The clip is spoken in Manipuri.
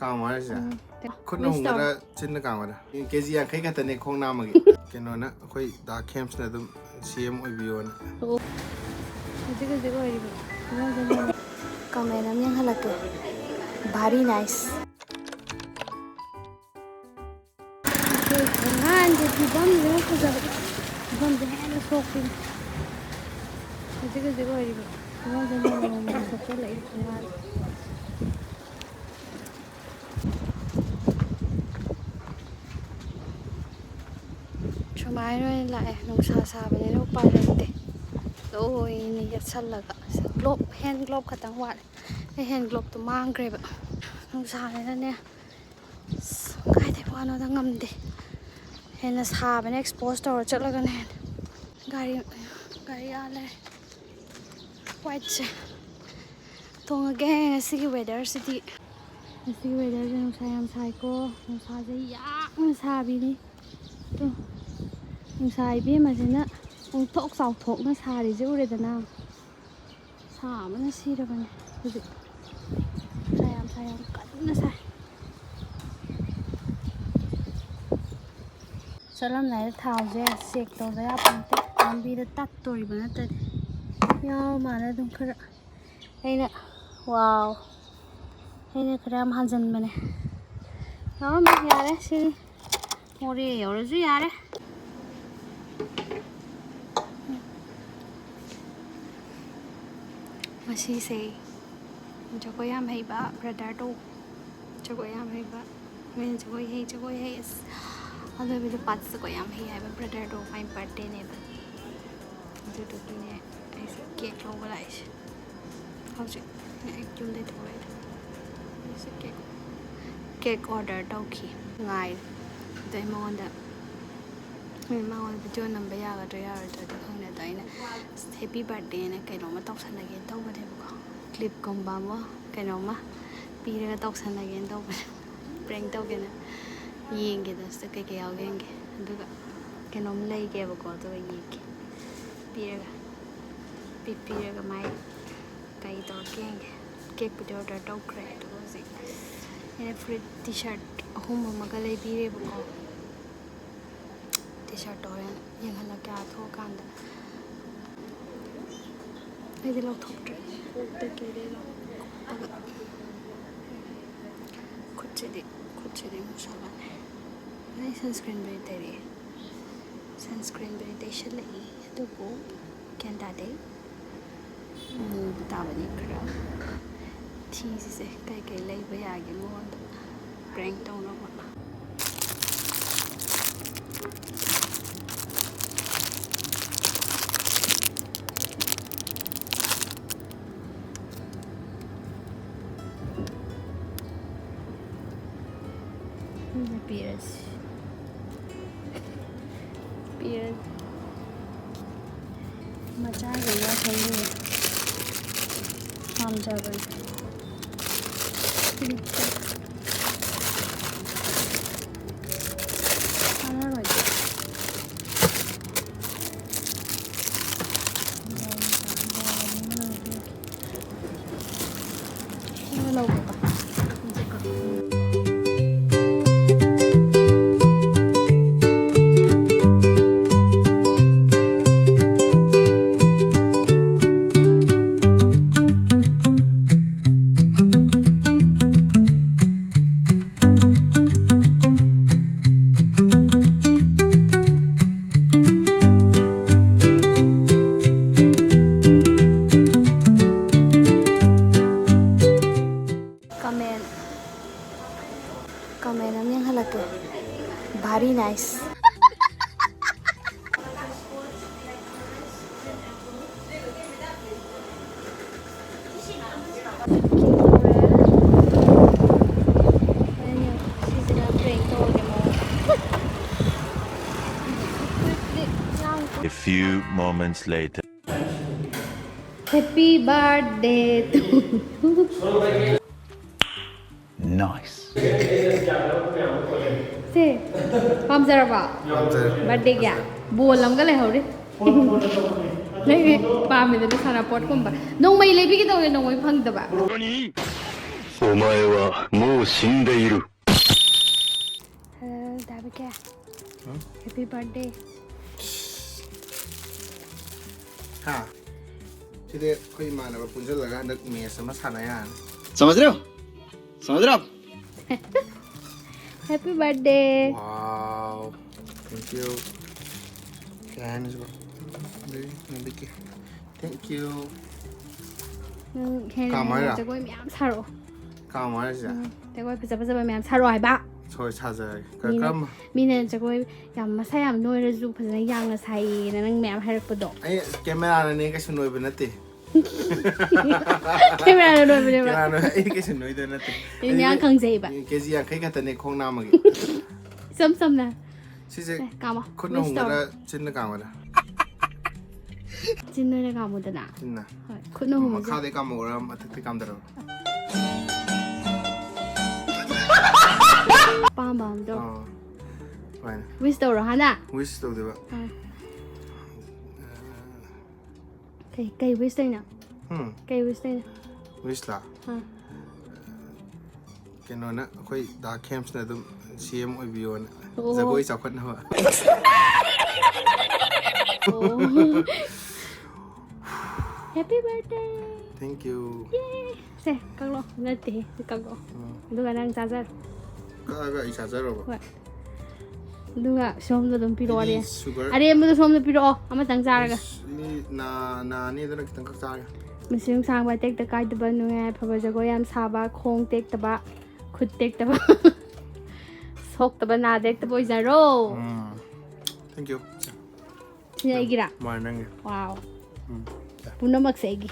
Kang mana sih? Kau nong gara cinta kang mana? KG yang kayak kata nih kong nama gitu. Kenapa? Kau dah camps na tuh CM OBO na. Kamera yang halak tuh, very nice. Kan jadi bom itu kerja, bom jangan shopping. Jadi ini, kalau jadi mau shopping lagi kan. Cuma ini lah, nungsa sahabat ini lupa nanti. Loh ini ya salah gak? Globe, hand globe katang wat. Hand globe tuh mangrove. Nungsa ini nih, kayak deh bukan orang ngamde. Hena sahabat ini expose tuh cek lagi nih. Gari ala. White sih. Tunggu geng, sih weather sih. Sih weather nungsa yang psycho, nungsa aja yang sahabat ini. Tuh. Nungsa ibi masih untuk sautok na sari je udah dana. Sama na sih dah kan. Jadi sayang kan na say. Salam nai thao je sek to ya pante. Ambi de tat tori bana tadi. Ya mana dum kara. Aina wow. Aina kara am hanjan bane. Ya me yare sih. Mori yore ju yare. Masih say Jagoi Heiba brother to Jagoi Heiba when Jagoi is although with the parts Jagoi Heiba brother to my birthday neighbor do to be I said cake globalize how's it actually to it it's a cake order doki ngai the mon that Mau video number ya ga ya da khang ne dai na happy birthday na kai no ma tok san again tau ba de ko clip kom ba mo kai no ma pi ra tok san again tau ba prank tau ge na yeng ge da sa kai kai yaw gen ge du ga kai no lai ge ba ko to yi ge pi ra ga mai kai to gen ge cake video da tau kre to si ene free t-shirt hum ma ga lai pi re ba ko T-shirt or yang hala kya tho kanda ai de lok thok tre te ke de lo kuch de musala ne ai sunscreen be de shale to ko kanda de mu ta ba ni kra thi se kai lai ba ya ge mo prank tong lo ba Beers मचा गया सही हम जावन Kamera yang halak very nice. A few moments later. Happy birthday to you. Nice. Say, Pam Zaraba. Birthday kya? Bowl am gale hori. Lagi Pam itu sana pot kumba. Nong mai lebi kita orang nong mai phang daba. お前はもう死んでいる。 Hello, Dabike. Happy birthday. Ha. Jadi kau mana pun jalan kan dek mes sama sana ya. समझ रहे हो समझ रहे हो आप Happy birthday. Wow. Thank you. Kan juga. Nanti ke. Thank you. Henry, Jagoi Mayam 사러. Kau mana sih? Jagoi 비싸비싸 Mayam 사러 Heiba. Soal saja. Kau 미는 Jagoi ям 마사얌 노이르주 파잖아 양을 사이 나는 Mayam 하락보도. Ay, kamera ni kasi noy benati. 카메라로 노이르 봐. Kamera ay kasi noy benati. 그냥 강제이바. Kasi yang kaya kata ni kong nama lagi. 썸썸나. Sisi 까마. kau nak ngara cinta kamu dah. 진노래 가모드나. Cinta. 쿠노 후무지. Makha de kamu orang mati kamu dah. 빰빰도. Oh. Mana? 위스도로 하나. Wish tu dia. Cây wish đây nè. Cây wish đây nè. Wish lah. Cái nó nè, khơi đá camps này tụm CM ở video nè. Jagoi sao khăn hả? Happy birthday. Thank you. 세, 깡로. 나한테 깡로. 누가 랑 자자. Agak isa zero ba? 누가 수험도 좀 필요하래. Sugar. 아래 뭐도 수험도 필요. 아마 당자라가. Ni na ni dah kita kakak. 무슨 상바 땡때 가이드바 누에 파바자고 얌 사바 콩 땡때바 굿 땡때바 속때바 나 땡때바 이자로. Thank you. 진짜 이기라. Mana nang. 와우. 분노 막세기.